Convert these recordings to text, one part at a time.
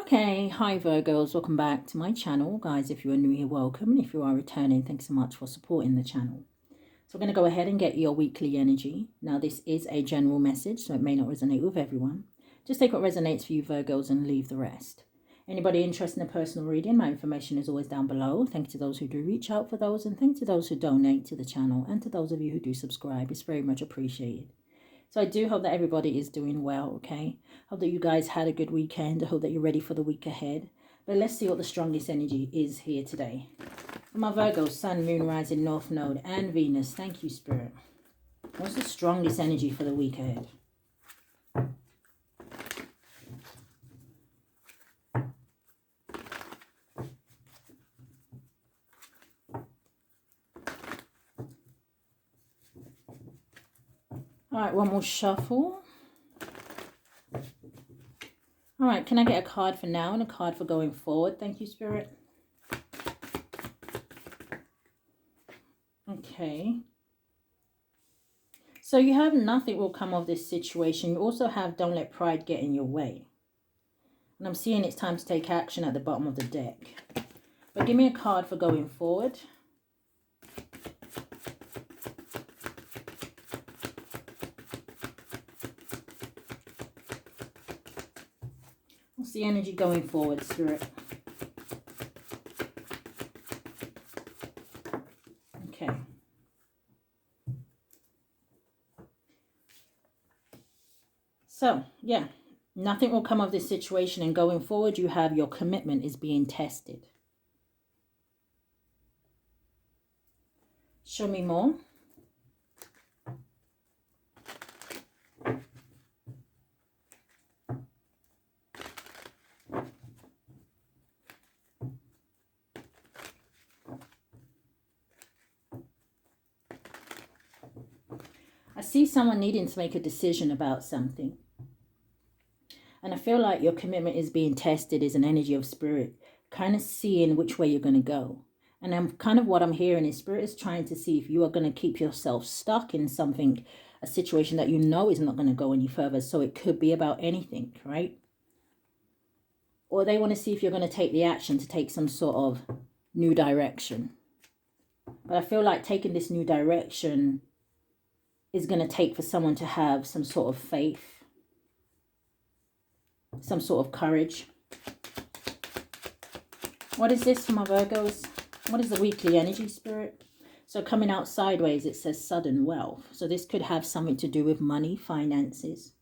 Okay, hi Virgos, welcome back to my channel. Guys, if you are new here, welcome. And if you are returning, thanks so much for supporting the channel. So we're going to go ahead and get your weekly energy. Now, this is a general message, so it may not resonate with everyone. Just take what resonates for you, Virgos, and leave the rest. Anybody interested in a personal reading, my information is always down below. Thank you to those who do reach out for those, and thank you to those who donate to the channel, and to those of you who do subscribe. It's very much appreciated. So I do hope that everybody is doing well, okay? Hope that you guys had a good weekend. I hope that you're ready for the week ahead. But let's see what the strongest energy is here today. For my Virgo, Sun, Moon, Rising, North Node, and Venus. Thank you, Spirit. What's the strongest energy for the week ahead? All right, one more shuffle. All right, can I get a card for now and a card for going forward? Thank you, Spirit. Okay. So you have nothing will come of this situation. You also have don't let pride get in your way. And I'm seeing it's time to take action at the bottom of the deck. But give me a card for going forward. What's the energy going forward, Spirit? Okay. So, yeah, nothing will come of this situation, and going forward, you have your commitment is being tested. Show me more. I see someone needing to make a decision about something. And I feel like your commitment is being tested as an energy of spirit, kind of seeing which way you're going to go. And I'm kind of what I'm hearing is spirit is trying to see if you are going to keep yourself stuck in something, a situation that you know is not going to go any further. So it could be about anything, right? Or they want to see if you're going to take the action to take some sort of new direction. But I feel like taking this new direction is going to take for someone to have some sort of faith, some sort of courage. What is this for my Virgos? What is the weekly energy, Spirit? So coming out sideways, it says sudden wealth. So this could have something to do with money, finances.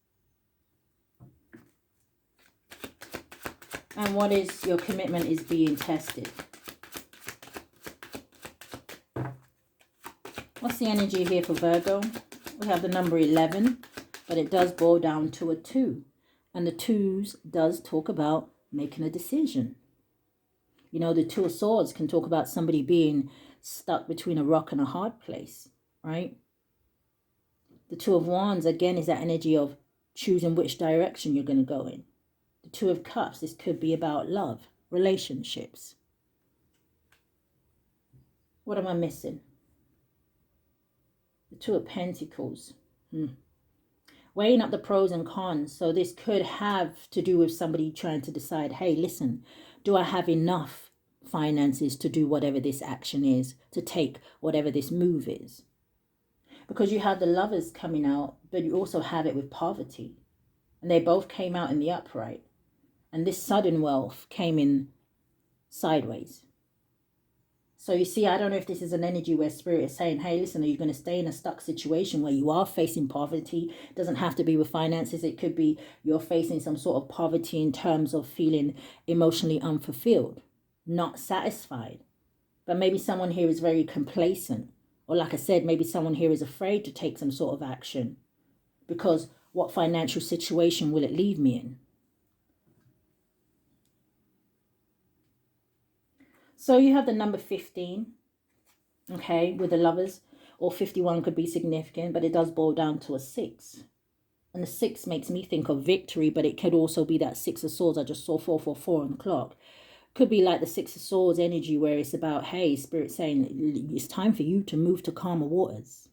And what is your commitment is being tested. What's the energy here for Virgo? We have the number 11, but it does boil down to a 2. And the 2s does talk about making a decision. You know, the 2 of Swords can talk about somebody being stuck between a rock and a hard place, right? The 2 of Wands, again, is that energy of choosing which direction you're going to go in. The 2 of Cups, this could be about love, relationships. What am I missing? The 2 of Pentacles. Weighing up the pros and cons. So this could have to do with somebody trying to decide, hey, listen, do I have enough finances to do whatever this action is, to take whatever this move is? Because you have the Lovers coming out, but you also have it with poverty. And they both came out in the upright. And this sudden wealth came in sideways. So you see, I don't know if this is an energy where spirit is saying, hey, listen, are you going to stay in a stuck situation where you are facing poverty? It doesn't have to be with finances. It could be you're facing some sort of poverty in terms of feeling emotionally unfulfilled, not satisfied. But maybe someone here is very complacent. Or like I said, maybe someone here is afraid to take some sort of action. Because what financial situation will it leave me in? So you have the number 15, okay, with the Lovers, or 51 could be significant, but it does boil down to a 6. And the 6 makes me think of victory, but it could also be that 6 of Swords. I just saw 444 on the clock. Could be like the 6 of Swords energy where it's about, hey, Spirit saying it's time for you to move to calmer waters.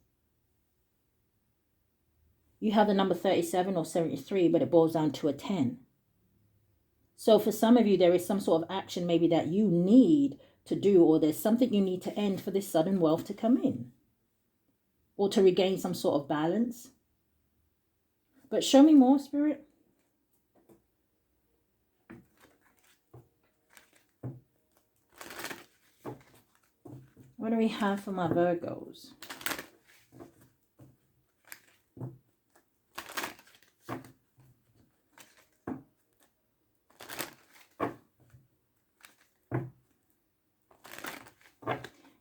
You have the number 37 or 73, but it boils down to a 10. So for some of you, there is some sort of action maybe that you need to do, or there's something you need to end for this sudden wealth to come in, or to regain some sort of balance. But show me more, Spirit. What do we have for my Virgos?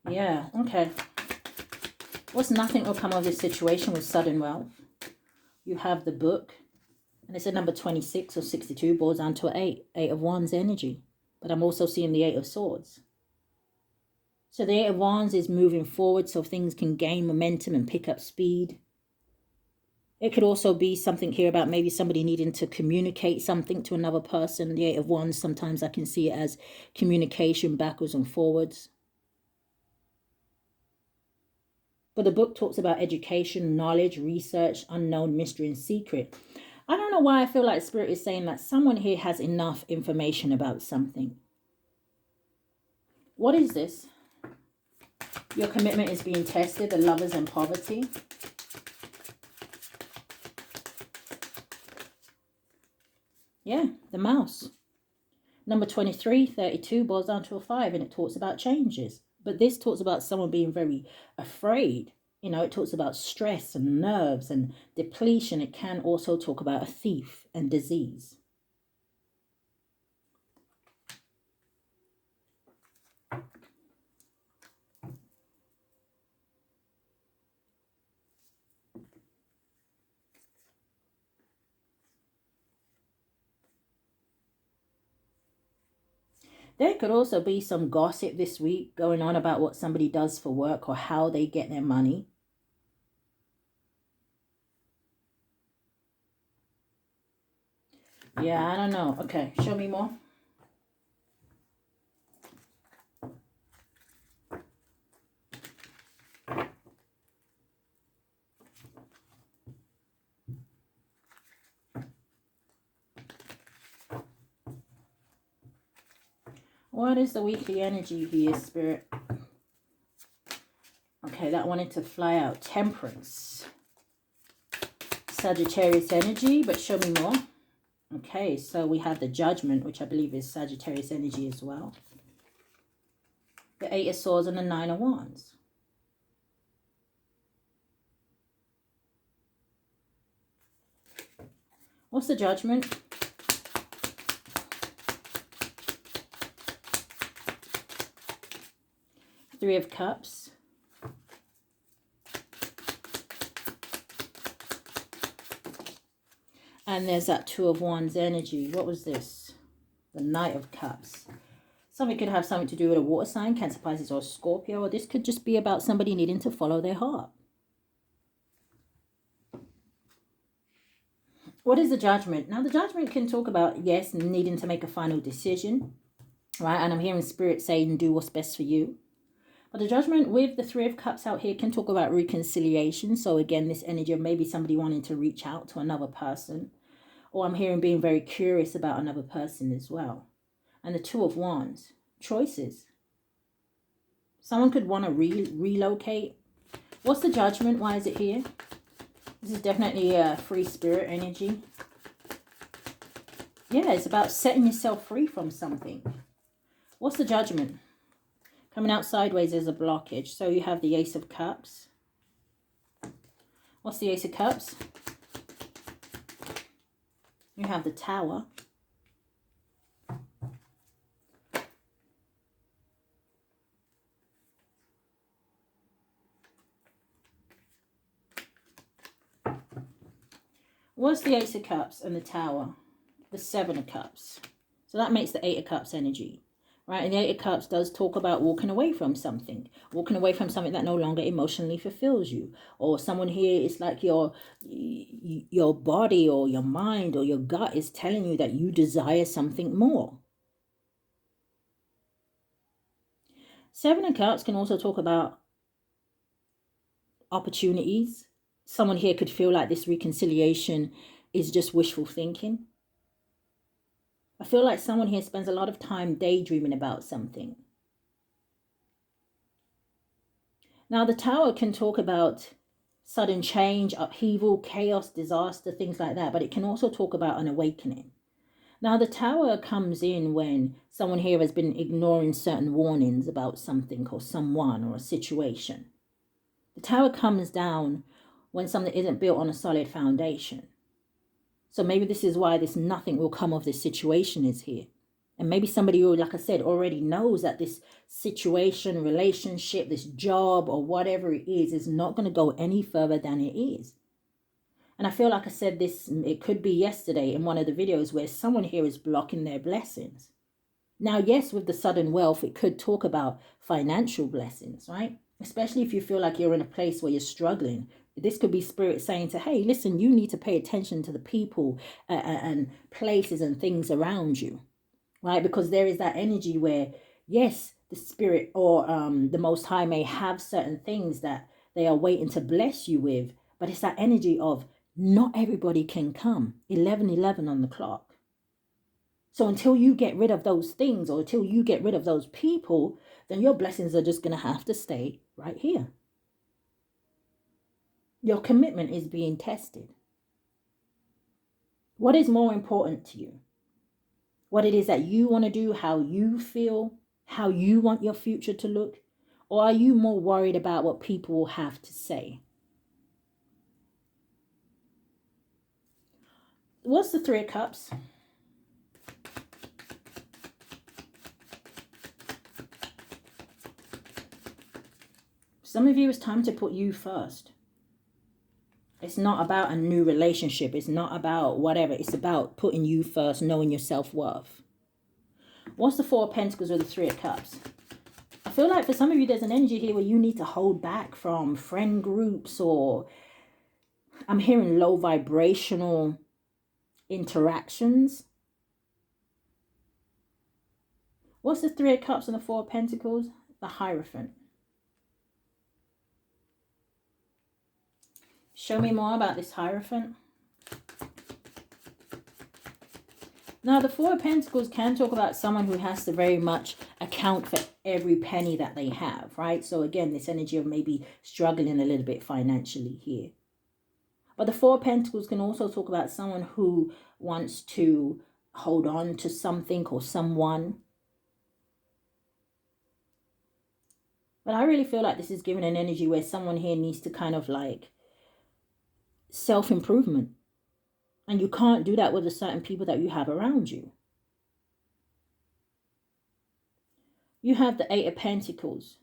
Yeah, okay. What's nothing will come of this situation with sudden wealth? You have the book, and it's a number 26 or 62, boils down to an 8. 8 of Wands energy. But I'm also seeing the 8 of Swords. So the 8 of Wands is moving forward so things can gain momentum and pick up speed. It could also be something here about maybe somebody needing to communicate something to another person. The 8 of Wands, sometimes I can see it as communication backwards and forwards. But the book talks about education, knowledge, research, unknown, mystery, and secret. I don't know why I feel like Spirit is saying that someone here has enough information about something. What is this? Your commitment is being tested, the Lovers and poverty. Yeah, the Mouse. Number 23, 32 boils down to a 5, and it talks about changes. But this talks about someone being very afraid. You know, it talks about stress and nerves and depletion. It can also talk about a thief and disease. There could also be some gossip this week going on about what somebody does for work or how they get their money. Yeah, I don't know. Okay, show me more. What is the weekly energy here, Spirit? Okay, that wanted to fly out. Temperance. Sagittarius energy, but show me more. Okay, so we have the Judgment, which I believe is Sagittarius energy as well. The 8 of Swords and the 9 of Wands. What's the Judgment? Three of Cups. And there's that 2 of Wands energy. What was this? The Knight of Cups. Something could have something to do with a water sign, Cancer, Pisces, or Scorpio. Or this could just be about somebody needing to follow their heart. What is the Judgment? Now, the Judgment can talk about, yes, needing to make a final decision. Right? And I'm hearing Spirit saying, do what's best for you. But the Judgment with the 3 of Cups out here can talk about reconciliation. So again, this energy of maybe somebody wanting to reach out to another person. Or I'm hearing being very curious about another person as well. And the 2 of Wands, choices. Someone could want to relocate. What's the Judgment? Why is it here? This is definitely a free spirit energy. Yeah, it's about setting yourself free from something. What's the Judgment? Coming out sideways is a blockage. So you have the Ace of Cups. What's the Ace of Cups? You have the Tower. What's the Ace of Cups and the Tower? The 7 of Cups. So that makes the 8 of Cups energy. Right? And the 8 of Cups does talk about walking away from something. Walking away from something that no longer emotionally fulfills you. Or someone here is like your body or your mind or your gut is telling you that you desire something more. 7 of Cups can also talk about opportunities. Someone here could feel like this reconciliation is just wishful thinking. I feel like someone here spends a lot of time daydreaming about something. Now, the Tower can talk about sudden change, upheaval, chaos, disaster, things like that. But it can also talk about an awakening. Now, the Tower comes in when someone here has been ignoring certain warnings about something or someone or a situation. The Tower comes down when something isn't built on a solid foundation. So maybe this is why this nothing will come of this situation is here. And maybe somebody who, like I said, already knows that this situation, relationship, this job or whatever it is not going to go any further than it is. And I feel like I said this, it could be yesterday in one of the videos where someone here is blocking their blessings. Now, yes, with the sudden wealth, it could talk about financial blessings, right? Especially if you feel like you're in a place where you're struggling. This could be spirit saying to, hey, listen, you need to pay attention to the people and places and things around you, right? Because there is that energy where, yes, the spirit or the Most High may have certain things that they are waiting to bless you with, but it's that energy of not everybody can come. 11:11 on the clock. So until you get rid of those things or until you get rid of those people, then your blessings are just going to have to stay right here. Your commitment is being tested. What is more important to you? What it is that you want to do, how you feel, how you want your future to look? Or are you more worried about what people will have to say? What's the Three of Cups? Some of you, it's time to put you first. It's not about a new relationship. It's not about whatever. It's about putting you first, knowing your self-worth. What's the Four of Pentacles or the Three of Cups? I feel like for some of you, there's an energy here where you need to hold back from friend groups, or I'm hearing low vibrational interactions. What's the Three of Cups and the Four of Pentacles? The Hierophant. Show me more about this Hierophant. Now, the Four of Pentacles can talk about someone who has to very much account for every penny that they have, right? So again, this energy of maybe struggling a little bit financially here. But the Four of Pentacles can also talk about someone who wants to hold on to something or someone. But I really feel like this is giving an energy where someone here needs to kind of like self-improvement. And you can't do that with the certain people that you have around you. You have the Eight of Pentacles.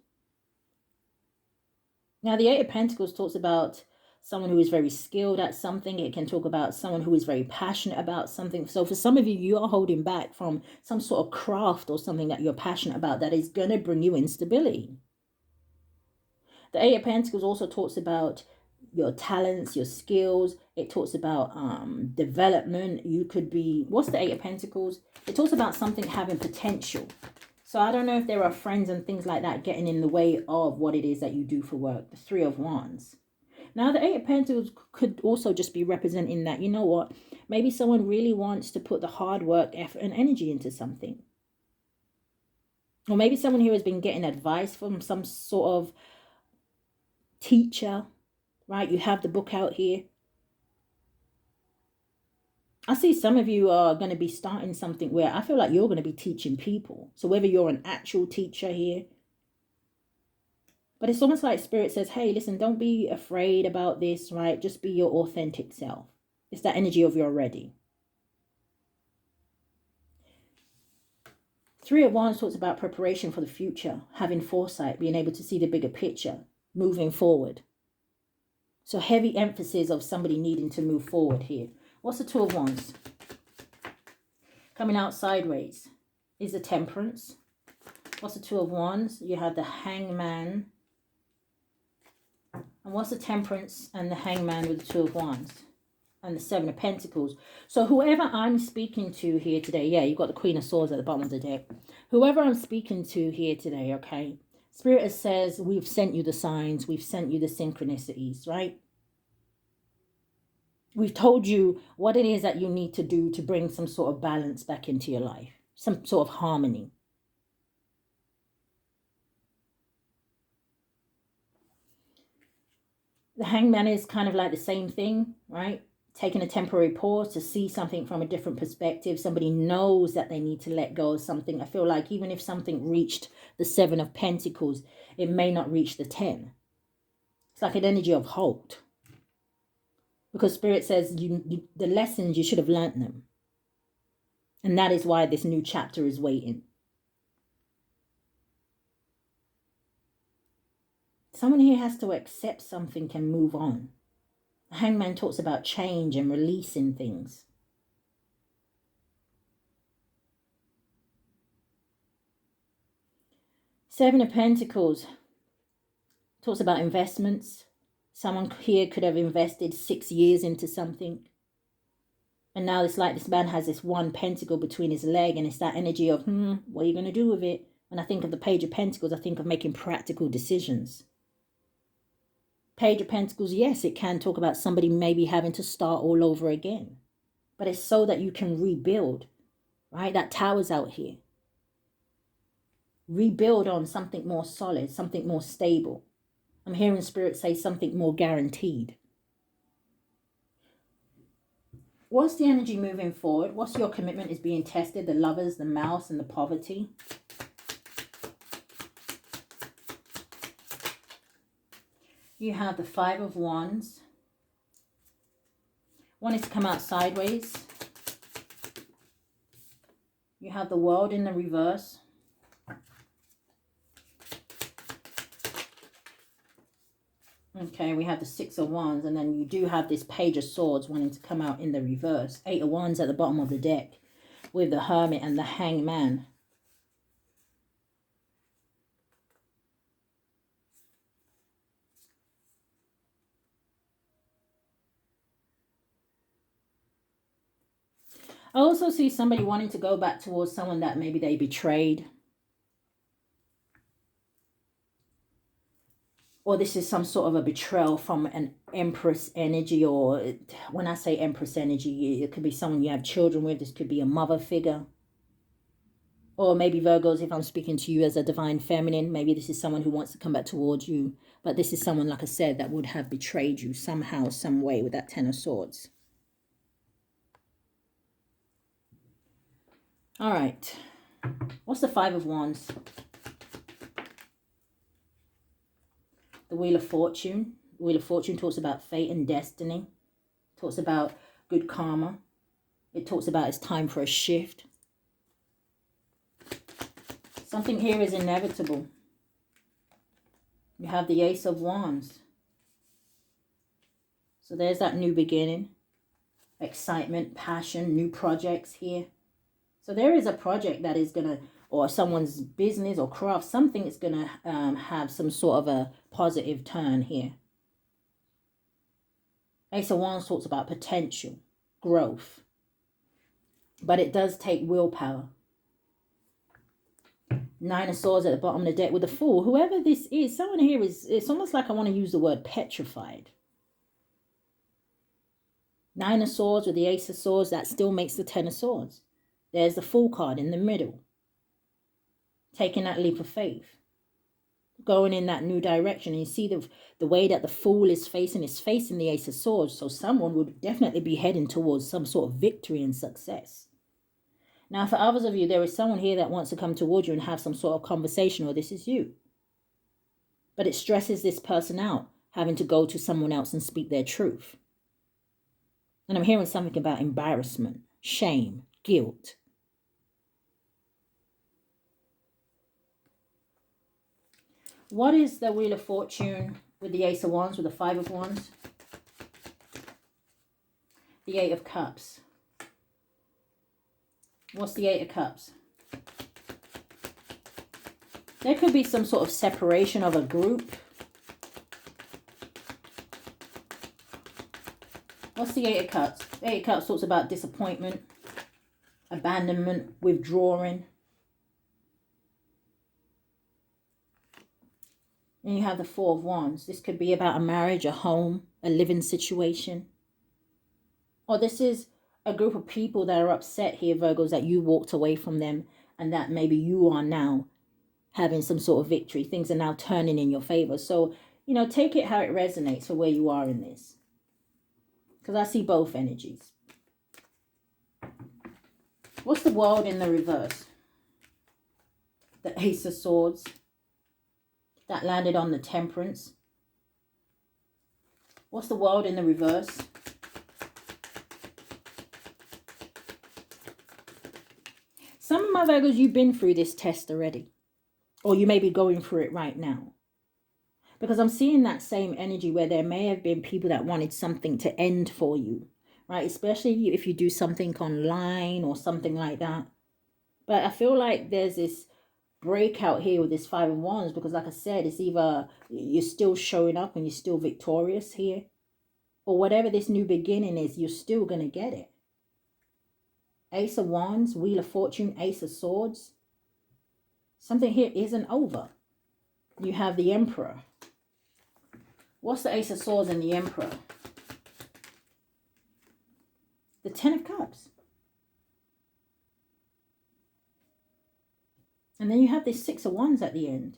Now, the Eight of Pentacles talks about someone who is very skilled at something. It can talk about someone who is very passionate about something. So for some of you, you are holding back from some sort of craft or something that you're passionate about that is going to bring you instability. The Eight of Pentacles also talks about your talents, your skills. It talks about development. You could be, what's the Eight of Pentacles? It talks about something having potential. So I don't know if there are friends and things like that getting in the way of what it is that you do for work. The Three of Wands. Now, the Eight of Pentacles could also just be representing that, you know what, maybe someone really wants to put the hard work, effort, and energy into something. Or maybe someone who has been getting advice from some sort of teacher, right? You have the book out here. I see some of you are going to be starting something where I feel like you're going to be teaching people. So whether you're an actual teacher here, but it's almost like Spirit says, hey, listen, don't be afraid about this, right? Just be your authentic self. It's that energy of you're ready. Three of Wands talks about preparation for the future, having foresight, being able to see the bigger picture, moving forward. So heavy emphasis of somebody needing to move forward here. What's the Two of Wands? Coming out sideways is the Temperance. What's the Two of Wands? You have the Hangman. And what's the Temperance and the Hangman with the Two of Wands? And the Seven of Pentacles. So whoever I'm speaking to here today, yeah, you've got the Queen of Swords at the bottom of the deck. Whoever I'm speaking to here today, okay? Spirit says, we've sent you the signs, we've sent you the synchronicities, right? We've told you what it is that you need to do to bring some sort of balance back into your life, some sort of harmony. The Hangman is kind of like the same thing, right? Taking a temporary pause to see something from a different perspective. Somebody knows that they need to let go of something. I feel like even if something reached the Seven of Pentacles, it may not reach the 10. It's like an energy of halt. Because Spirit says the lessons, you should have learnt them. And that is why this new chapter is waiting. Someone here has to accept something and move on. The Hangman talks about change and releasing things. Seven of Pentacles talks about investments. Someone here could have invested 6 years into something. And now it's like this man has this one pentacle between his leg, and it's that energy of, what are you going to do with it? When I think of the Page of Pentacles, I think of making practical decisions. Page of Pentacles, yes, it can talk about somebody maybe having to start all over again. But it's so that you can rebuild, right? That Tower's out here. Rebuild on something more solid, something more stable. I'm hearing Spirit say something more guaranteed. What's the energy moving forward? What's your commitment is being tested? The Lovers, the Mouse, and the Poverty. You have the Five of Wands. Want it to come out sideways. You have the World in the reverse. Okay, we have the Six of Wands, and then you do have this Page of Swords wanting to come out in the reverse. Eight of Wands at the bottom of the deck with the Hermit and the Hangman. I also see somebody wanting to go back towards someone that maybe they betrayed. Or this is some sort of a betrayal from an Empress energy, or when I say Empress energy, it could be someone you have children with. This could be a mother figure. Or maybe Virgos, if I'm speaking to you as a divine feminine, maybe this is someone who wants to come back towards you. But this is someone, like I said, that would have betrayed you somehow, some way with that Ten of Swords. All right. What's the Five of Wands? The Wheel of Fortune. The Wheel of Fortune talks about fate and destiny. It talks about good karma. It talks about it's time for a shift. Something here is inevitable. You have the Ace of Wands. So there's that new beginning. Excitement, passion, new projects here. So there is a project that is going to, or someone's business or craft, something is going to have some sort of a positive turn here. Ace of Wands talks about potential, growth. But it does take willpower. Nine of Swords at the bottom of the deck with the Fool. Whoever this is, someone here is, it's almost like I want to use the word petrified. Nine of Swords with the Ace of Swords, that still makes the Ten of Swords. There's the Fool card in the middle. Taking that leap of faith. Going in that new direction. And you see the way that the Fool is facing the Ace of Swords. So someone would definitely be heading towards some sort of victory and success. Now, for others of you, there is someone here that wants to come towards you and have some sort of conversation, or this is you. But it stresses this person out, having to go to someone else and speak their truth. And I'm hearing something about embarrassment, shame, guilt. What is the Wheel of Fortune with the Ace of Wands, with the Five of Wands? The Eight of Cups. What's the Eight of Cups? There could be some sort of separation of a group. What's the Eight of Cups? The Eight of Cups talks about disappointment, abandonment, withdrawing. And you have the Four of Wands. This could be about a marriage, a home, a living situation. Or this is a group of people that are upset here, Virgos, that you walked away from them and that maybe you are now having some sort of victory. Things are now turning in your favor. So, take it how it resonates for where you are in this. Because I see both energies. What's the world in the reverse? The Ace of Swords. That landed on the Temperance. What's the world in the reverse? Some of my Virgos, you've been through this test already. Or you may be going through it right now. Because I'm seeing that same energy where there may have been people that wanted something to end for you. Right? Especially if you do something online or something like that. But I feel like there's this breakout here with this Five of Wands. Because like I said, it's either you're still showing up and you're still victorious here. Or whatever this new beginning is, you're still going to get it. Ace of Wands, Wheel of Fortune, Ace of Swords. Something here isn't over. You have the Emperor. What's the Ace of Swords and the Emperor? The Ten of Cups. And then you have this Six of Wands at the end.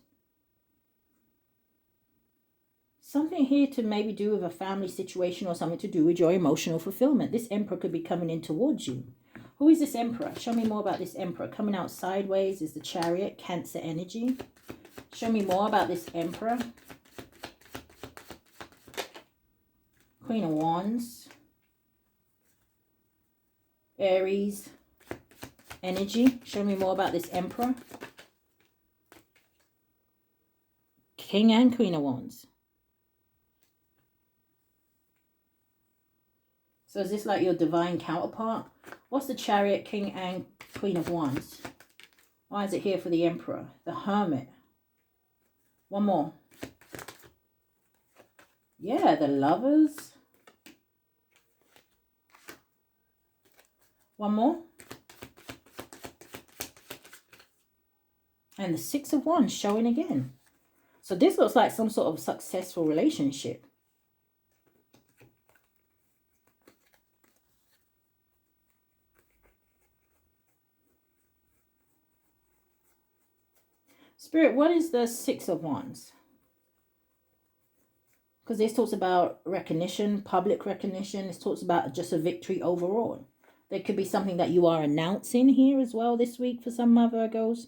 Something here to maybe do with a family situation or something to do with your emotional fulfillment. This Emperor could be coming in towards you. Who is this Emperor? Show me more about this Emperor. Coming out sideways is the Chariot, Cancer energy. Show me more about this Emperor. Queen of Wands. Aries energy. Show me more about this Emperor. King and Queen of Wands. So is this like your divine counterpart? What's the Chariot, King and Queen of Wands? Why is it here for the Emperor? The Hermit. One more. Yeah, the Lovers. One more. And the Six of Wands showing again. So this looks like some sort of successful relationship. Spirit, what is the Six of Wands? Because this talks about recognition, public recognition. This talks about just a victory overall. There could be something that you are announcing here as well this week for some of my Virgos.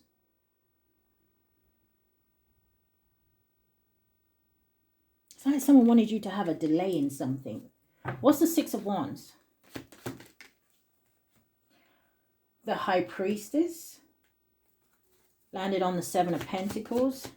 It's like someone wanted you to have a delay in something. What's the Six of Wands? The High Priestess. Landed on the Seven of Pentacles.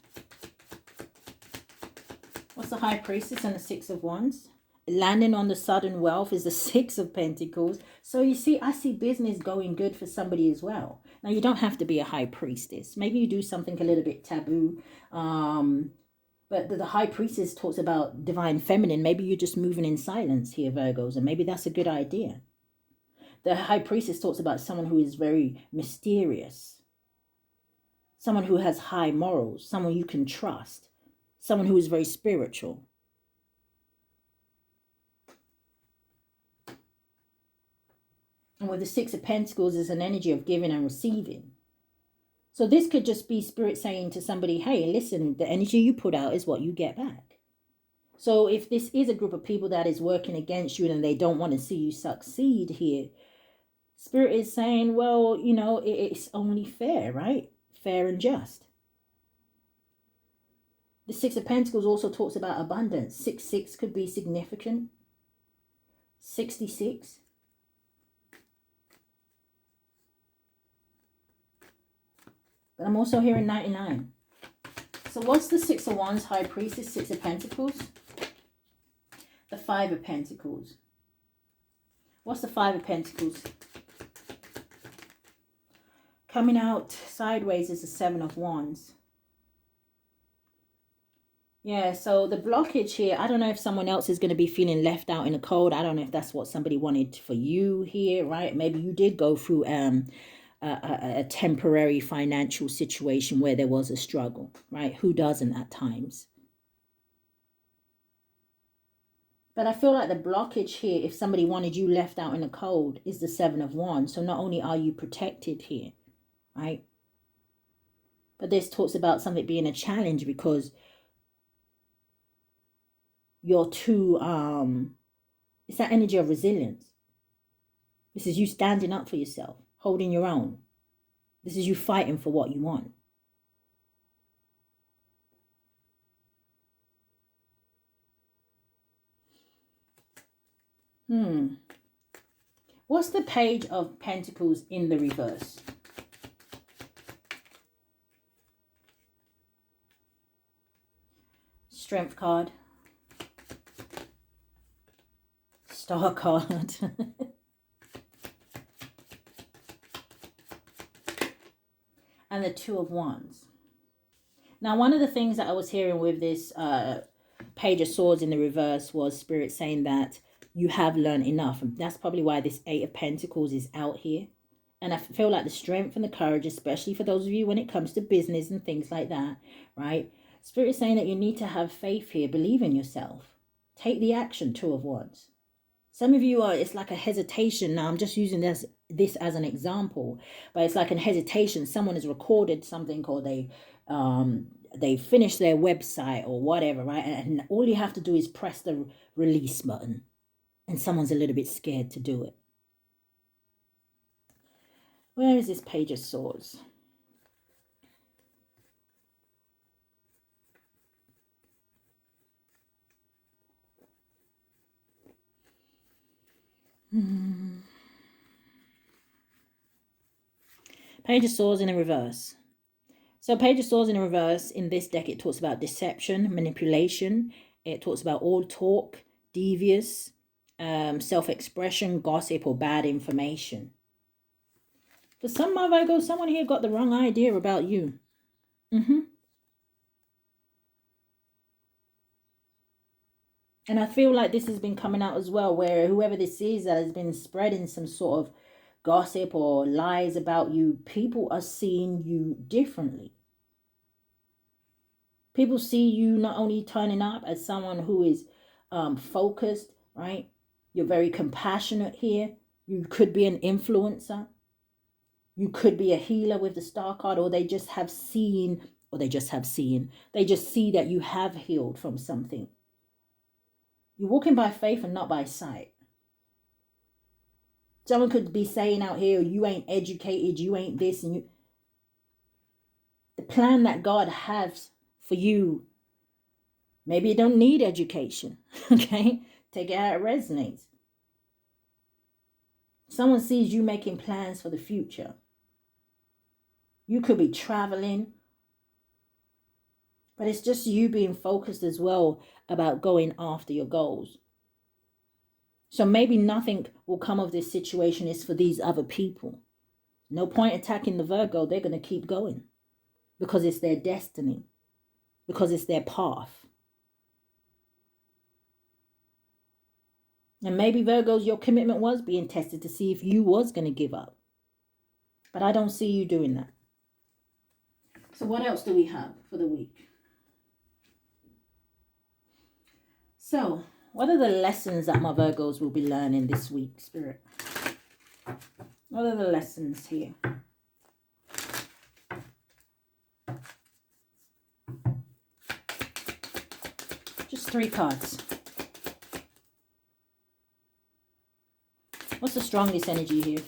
What's the High Priestess and the Six of Wands? Landing on the sudden wealth is the Six of Pentacles. So you see, I see business going good for somebody as well. Now, you don't have to be a High Priestess. Maybe you do something a little bit taboo. But the High Priestess talks about divine feminine. Maybe you're just moving in silence here, Virgos. And maybe that's a good idea. The High Priestess talks about someone who is very mysterious. Someone who has high morals. Someone you can trust. Someone who is very spiritual. And with the Six of Pentacles is an energy of giving and receiving. So this could just be Spirit saying to somebody, hey, listen, the energy you put out is what you get back. So if this is a group of people that is working against you and they don't want to see you succeed here, Spirit is saying, well, it's only fair, right? Fair and just. The Six of Pentacles also talks about abundance. 6-6 could be significant. 66. But I'm also hearing 99. So what's the Six of Wands, High Priestess, Six of Pentacles? The Five of Pentacles. What's the Five of Pentacles? Coming out sideways is the Seven of Wands. Yeah, so the blockage here, I don't know if someone else is going to be feeling left out in the cold. I don't know if that's what somebody wanted for you here, right? Maybe you did go through a temporary financial situation where there was a struggle, right? Who doesn't at times? But I feel like the blockage here, if somebody wanted you left out in the cold, is the Seven of Wands. So not only are you protected here, right? But this talks about something being a challenge because you're too, it's that energy of resilience. This is you standing up for yourself, holding your own. This is you fighting for what you want. What's the Page of Pentacles in the reverse? Strength card. Star card. And the Two of Wands. Now, one of the things that I was hearing with this Page of Swords in the reverse was Spirit saying that you have learned enough. And that's probably why this Eight of Pentacles is out here. And I feel like the strength and the courage, especially for those of you when it comes to business and things like that, right? Spirit is saying that you need to have faith here. Believe in yourself. Take the action, Two of Wands. Some of you are, it's like a hesitation. Now, I'm just using this as an example, but it's like a hesitation. Someone has recorded something or they finished their website or whatever, right? And all you have to do is press the release button and someone's a little bit scared to do it. Where is this Page of Swords? Page of Swords in the reverse. So Page of Swords in the reverse, in this deck, it talks about deception, manipulation. It talks about all talk, devious, self-expression, gossip, or bad information. For some, my Virgo, someone here got the wrong idea about you. And I feel like this has been coming out as well, where whoever this is that has been spreading some sort of gossip or lies about you, people are seeing you differently. People see you not only turning up as someone who is focused, right? You're very compassionate here. You could be an influencer. You could be a healer with the Star card, or they just see that you have healed from something. You're walking by faith and not by sight. Someone could be saying out here, you ain't educated, you ain't this, and you. The plan that God has for you, maybe you don't need education, okay? Take it how it resonates. Someone sees you making plans for the future. You could be traveling, but it's just you being focused as well about going after your goals. So maybe nothing will come of this situation is for these other people. No point attacking the Virgo. They're going to keep going because it's their destiny, because it's their path. And maybe Virgos, your commitment was being tested to see if you was going to give up. But I don't see you doing that. So what else do we have for the week? So, what are the lessons that my Virgos will be learning this week, Spirit? What are the lessons here? Just 3 cards. What's the strongest energy here?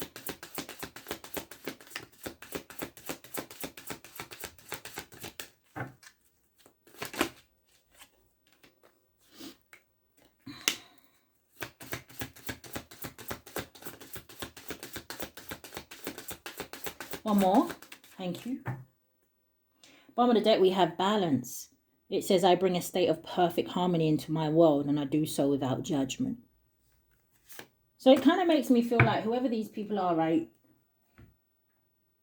One more. Thank you. Bottom of the deck, we have balance. It says, I bring a state of perfect harmony into my world, and I do so without judgment. So it kind of makes me feel like whoever these people are, right,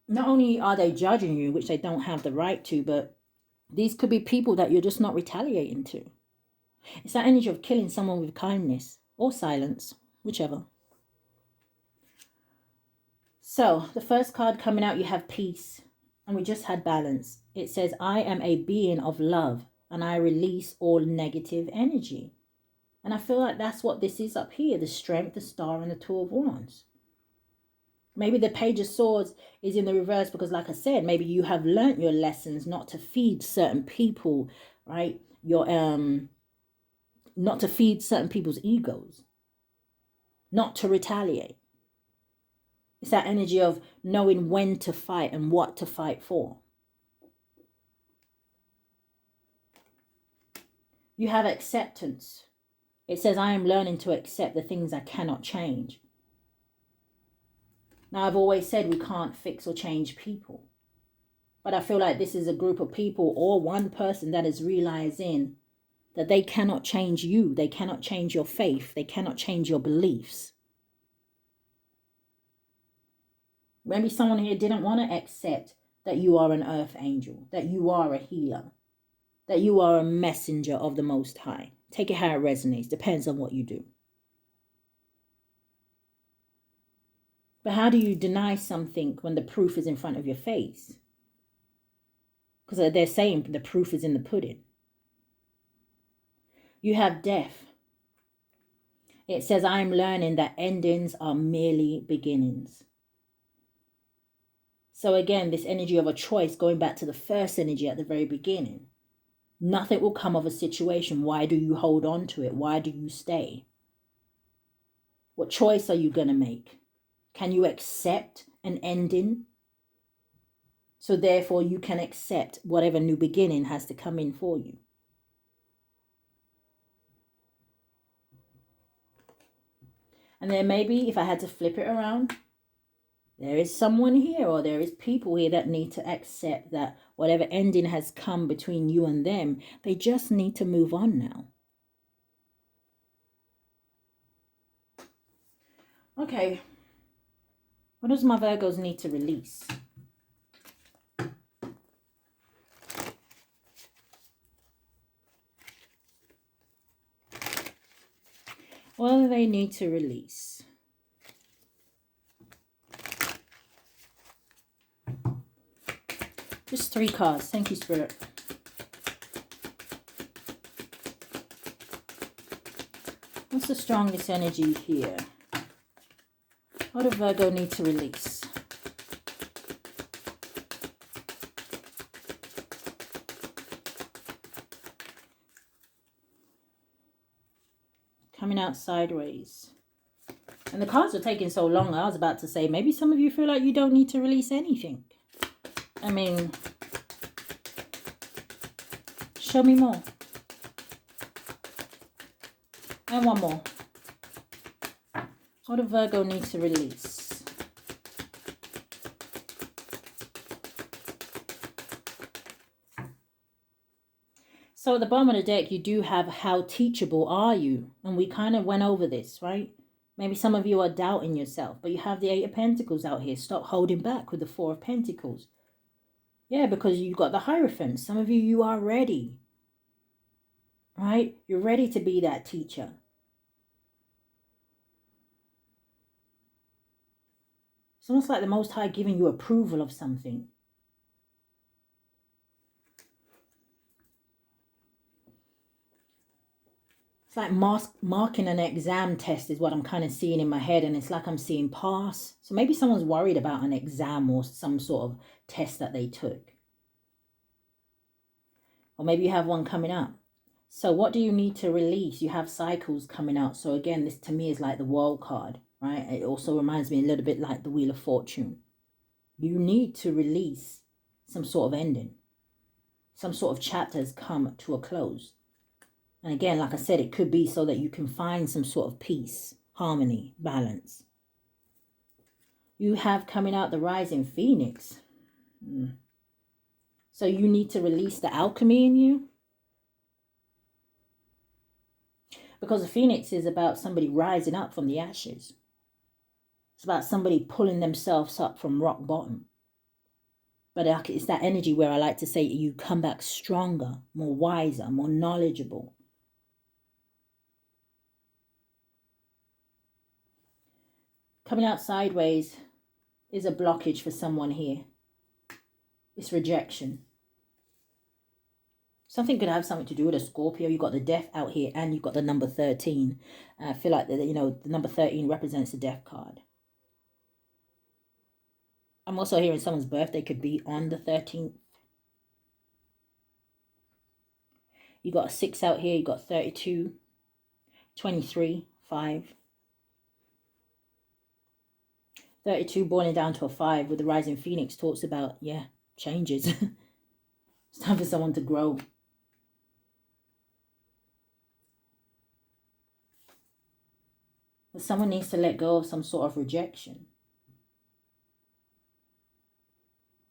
not only are they judging you, which they don't have the right to, but these could be people that you're just not retaliating to. It's that energy of killing someone with kindness or silence, whichever. So the first card coming out, you have peace, and we just had balance. It says, I am a being of love, and I release all negative energy. And I feel like that's what this is up here. The Strength, the Star, and the Two of Wands. Maybe the Page of Swords is in the reverse because, like I said, maybe you have learnt your lessons not to feed certain people, right? Not to feed certain people's egos, not to retaliate. It's that energy of knowing when to fight and what to fight for. You have acceptance. It says, I am learning to accept the things I cannot change. Now, I've always said we can't fix or change people. But I feel like this is a group of people or one person that is realizing that they cannot change you. They cannot change your faith. They cannot change your beliefs. Maybe someone here didn't want to accept that you are an earth angel, that you are a healer, that you are a messenger of the Most High. Take it how it resonates. Depends on what you do. But how do you deny something when the proof is in front of your face? Because they're saying the proof is in the pudding. You have death. It says, I am learning that endings are merely beginnings. So again, this energy of a choice, going back to the first energy at the very beginning. Nothing will come of a situation. Why do you hold on to it? Why do you stay? What choice are you going to make? Can you accept an ending? So therefore you can accept whatever new beginning has to come in for you. And then maybe if I had to flip it around, there is someone here or there is people here that need to accept that whatever ending has come between you and them, they just need to move on now. Okay. What does my Virgos need to release? What do they need to release? Just 3 cards. Thank you, Spirit. What's the strongest energy here? What do Virgo need to release? Coming out sideways. And the cards are taking so long, I was about to say, maybe some of you feel like you don't need to release anything. I mean, show me more. And one more. What do Virgo need to release? So at the bottom of the deck, you do have how teachable are you? And we kind of went over this, right? Maybe some of you are doubting yourself, but you have the 8 of Pentacles out here. Stop holding back with the 4 of Pentacles. Yeah, because you've got the Hierophant. Some of you, you are ready. Right? You're ready to be that teacher. It's almost like the Most High giving you approval of something. It's like marking an exam test is what I'm kind of seeing in my head. And it's like I'm seeing pass. So maybe someone's worried about an exam or some sort of test that they took. Or maybe you have one coming up. So what do you need to release? You have cycles coming out. So again, this to me is like the World card, right? It also reminds me a little bit like the Wheel of Fortune. You need to release some sort of ending. Some sort of chapter has come to a close. And again, like I said, it could be so that you can find some sort of peace, harmony, balance. You have coming out the Rising Phoenix. So you need to release the alchemy in you. Because the Phoenix is about somebody rising up from the ashes. It's about somebody pulling themselves up from rock bottom. But it's that energy where I like to say you come back stronger, more wiser, more knowledgeable. Coming out sideways is a blockage for someone here. It's rejection. Something could have something to do with a Scorpio. You've got the death out here and you've got the number 13. I feel like, the number 13 represents the death card. I'm also hearing someone's birthday could be on the 13th. You got a 6 out here. You got 32, 23, 5. 32 boiling down to a 5 with the rising phoenix talks about, yeah, changes. It's time for someone to grow. But someone needs to let go of some sort of rejection.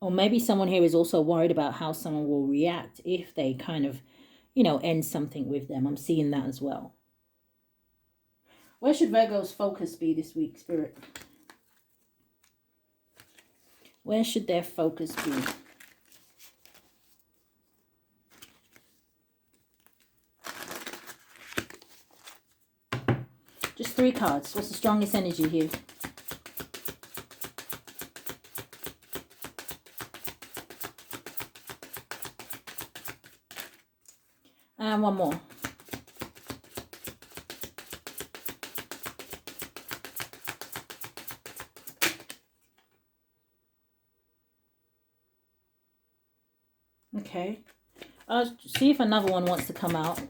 Or maybe someone here is also worried about how someone will react if they kind of, end something with them. I'm seeing that as well. Where should Virgo's focus be this week, Spirit? Where should their focus be? Just 3 cards. What's the strongest energy here? And one more. Okay. I'll see if another one wants to come out.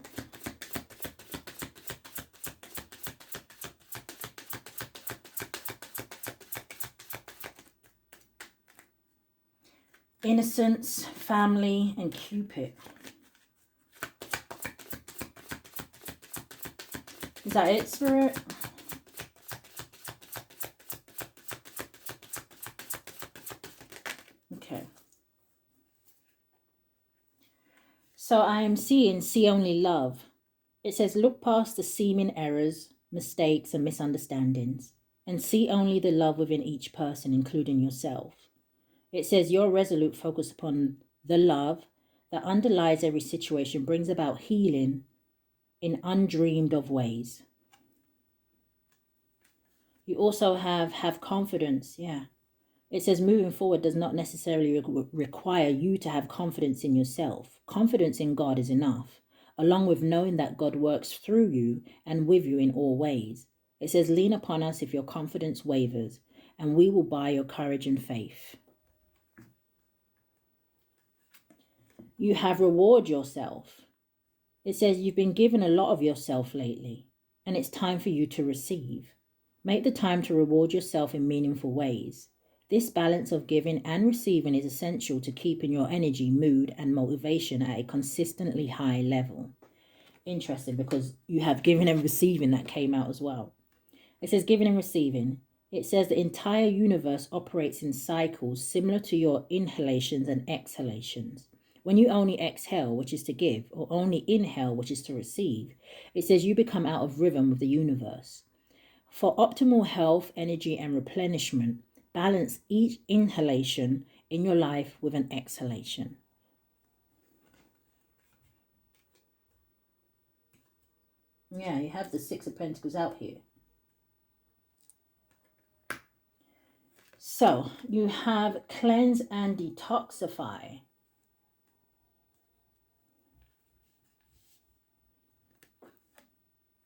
Innocence, family, and Cupid. Is that it, Spirit? Okay. So I'm seeing see only love. It says look past the seeming errors, mistakes, and misunderstandings, and see only the love within each person, including yourself. It says your resolute focus upon the love that underlies every situation brings about healing in undreamed of ways. You also have confidence. Yeah. It says moving forward does not necessarily require you to have confidence in yourself. Confidence in God is enough, along with knowing that God works through you and with you in all ways. It says lean upon us if your confidence wavers, and we will buy your courage and faith. You have reward yourself. It says you've been given a lot of yourself lately, and it's time for you to receive. Make the time to reward yourself in meaningful ways. This balance of giving and receiving is essential to keeping your energy, mood, and motivation at a consistently high level. Interesting, because you have giving and receiving that came out as well. It says giving and receiving. It says the entire universe operates in cycles similar to your inhalations and exhalations. When you only exhale, which is to give, or only inhale, which is to receive, it says you become out of rhythm with the universe. For optimal health, energy, and replenishment, balance each inhalation in your life with an exhalation. Yeah, you have the 6 of Pentacles out here. So, you have cleanse and detoxify.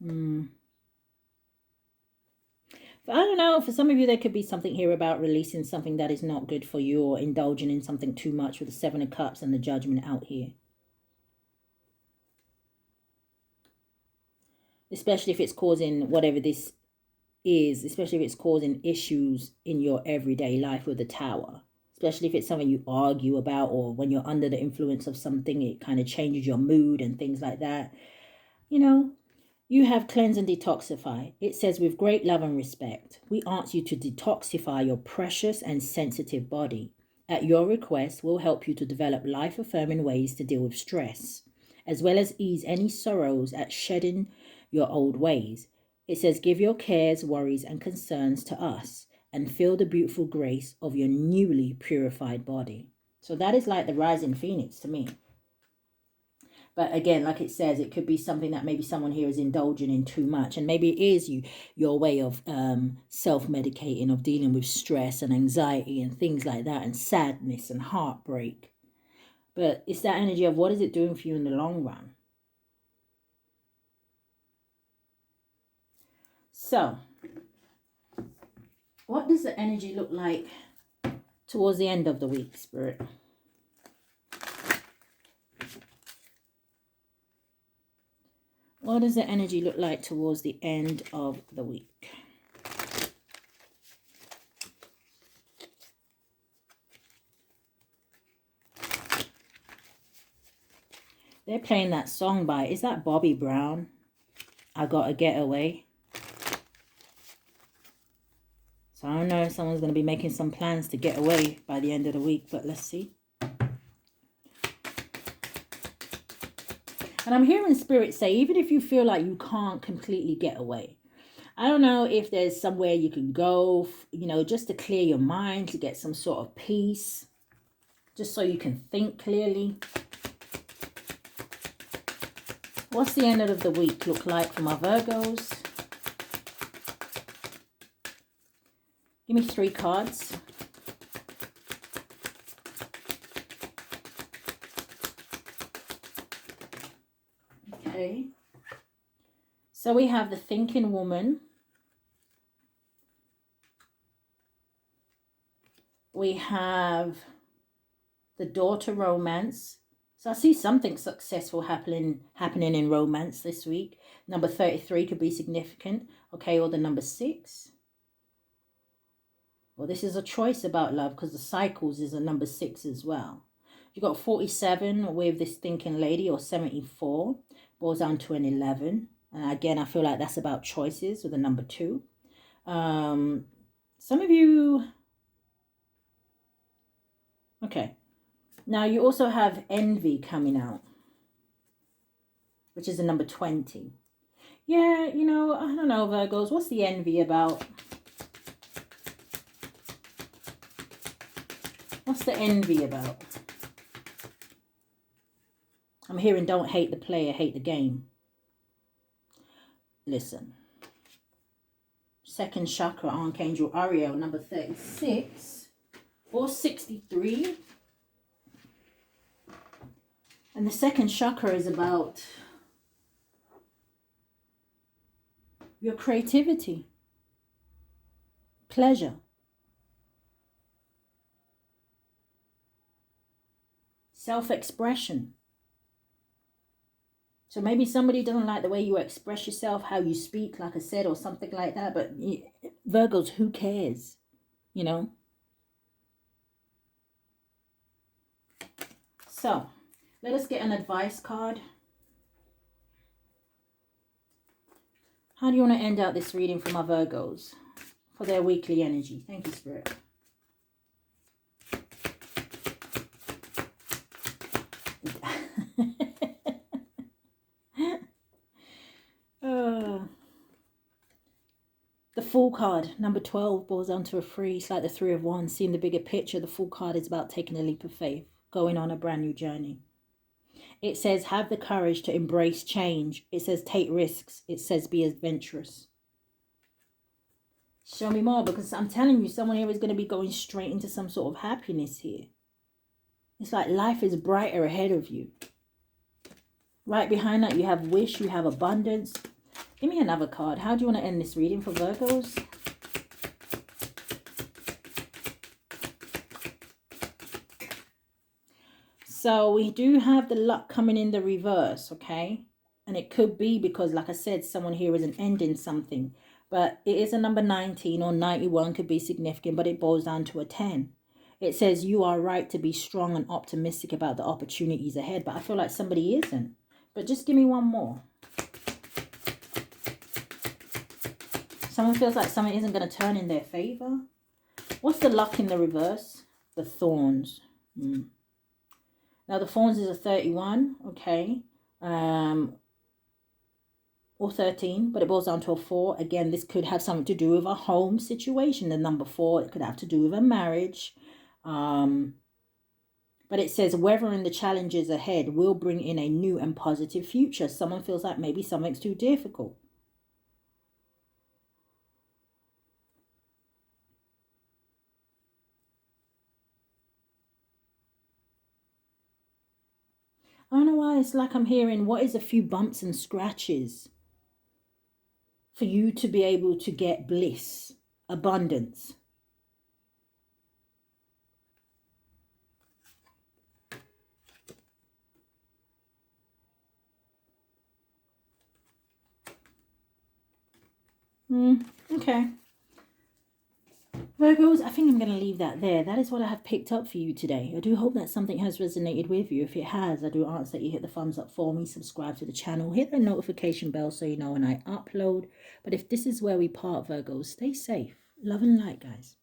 I don't know, for some of you there could be something here about releasing something that is not good for you, or indulging in something too much with the 7 of Cups and the Judgment out here. Especially if it's causing whatever this is, especially if it's causing issues in your everyday life with the Tower. Especially if it's something you argue about, or when you're under the influence of something, it kind of changes your mood and things like that. You have cleanse and detoxify. It says with great love and respect, we ask you to detoxify your precious and sensitive body. At your request, we'll help you to develop life-affirming ways to deal with stress, as well as ease any sorrows at shedding your old ways. It says give your cares, worries, and concerns to us and feel the beautiful grace of your newly purified body. So that is like the rising phoenix to me. But again, like it says, it could be something that maybe someone here is indulging in too much. And maybe it is your way of self-medicating, of dealing with stress and anxiety and things like that, and sadness and heartbreak. But it's that energy of what is it doing for you in the long run? So, what does the energy look like towards the end of the week, Spirit? What does the energy look like towards the end of the week? They're playing that song by, is that Bobby Brown? I Gotta Get Away. So I don't know if someone's going to be making some plans to get away by the end of the week, but let's see. And I'm hearing Spirit say, even if you feel like you can't completely get away, I don't know if there's somewhere you can go, you know, just to clear your mind, to get some sort of peace, just so you can think clearly. What's the end of the week look like for my Virgos? Give me 3 cards. Okay. So we have the thinking woman. We have the daughter romance. So I see something successful happening in romance this week. Number 33 could be significant. Okay, or the number 6. Well, this is a choice about love because the cycles is a number 6 as well. You got 47 with this thinking lady, or 74. Boils down to an 11. And again, I feel like that's about choices with the number 2. Some of you... Okay. Now, you also have envy coming out, which is the number 20. Yeah, you know, I don't know, Virgos. What's the envy about? What's the envy about? I'm hearing don't hate the player, hate the game. Listen. Second chakra, Archangel Ariel, number 36 or 63. And the second chakra is about your creativity, pleasure, self-expression. So maybe somebody doesn't like the way you express yourself, how you speak, like I said, or something like that. But Virgos, who cares? You know? So, let us get an advice card. How do you want to end out this reading for my Virgos? For their weekly energy. Thank you, Spirit. The Fool card, number 12, boils down to a 3. It's like the 3 of Wands. Seeing the bigger picture, the Fool card is about taking a leap of faith, going on a brand new journey. It says, have the courage to embrace change. It says, take risks. It says, be adventurous. Show me more, because I'm telling you, someone here is going to be going straight into some sort of happiness here. It's like life is brighter ahead of you. Right behind that, you have wish, you have abundance. Give me another card. How do you want to end this reading for Virgos? So we do have the luck coming in the reverse, okay? And it could be because, like I said, someone here isn't ending something. But it is a number 19 or 91 could be significant, but it boils down to a 10. It says you are right to be strong and optimistic about the opportunities ahead. But I feel like somebody isn't. But just give me one more. Someone feels like something isn't going to turn in their favor. What's the luck in the reverse? The thorns. Now, the thorns is a 31, okay, or 13, but it boils down to a 4. Again, this could have something to do with a home situation. The number 4, it could have to do with a marriage. But it says, weathering the challenges ahead will bring in a new and positive future. Someone feels like maybe something's too difficult. I don't know why it's like I'm hearing what is a few bumps and scratches for you to be able to get bliss, abundance. Okay. Virgos, I think I'm going to leave that there. That is what I have picked up for you today. I do hope that something has resonated with you. If it has, I do ask that you hit the thumbs up for me, subscribe to the channel, hit the notification bell so you know when I upload. But if this is where we part, Virgos, stay safe. Love and light, guys.